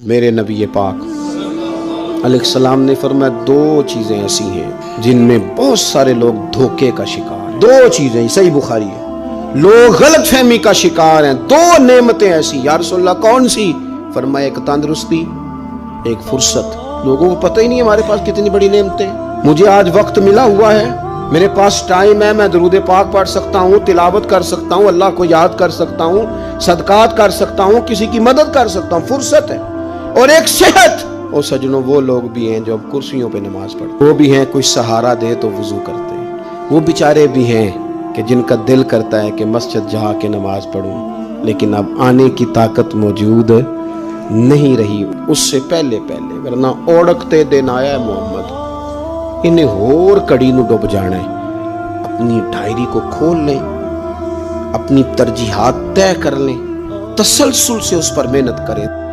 میرے نبی پاک علیہ السلام نے فرمایا دو چیزیں ایسی ہیں جن میں بہت سارے لوگ دھوکے کا شکار ہیں۔ دو چیزیں، صحیح بخاری ہے، لوگ غلط فہمی کا شکار ہیں۔ دو نعمتیں ایسی، یا رسول اللہ کون سی؟ فرمایا ایک تندرستی، ایک فرصت۔ لوگوں کو پتہ ہی نہیں ہمارے پاس کتنی بڑی نعمتیں۔ مجھے آج وقت ملا ہوا ہے، میرے پاس ٹائم ہے، میں درود پاک پڑھ سکتا ہوں، تلاوت کر سکتا ہوں، اللہ کو یاد کر سکتا ہوں، صدقات کر سکتا ہوں، کسی کی مدد کر سکتا ہوں، فرصت ہے۔ اور ایک صحت۔ اور سجنوں وہ لوگ بھی ہیں جو اب کرسیوں پہ نماز پڑھتے ہیں، وہ بھی ہیں کوئی سہارا دے تو وضو کرتے ہیں، وہ بیچارے بھی ہیں کہ جن کا دل کرتا ہے کہ مسجد جا کے نماز پڑھوں، لیکن اب آنے کی طاقت موجود نہیں رہی اس سے پہلے ورنہ اوڑکتے دن آیا ہے محمد، انہیں ہور کڑی نو ڈوب جانا ہے۔ اپنی ڈائری کو کھول لیں، اپنی ترجیحات طے کر لیں، تسلسل سے اس پر محنت کریں۔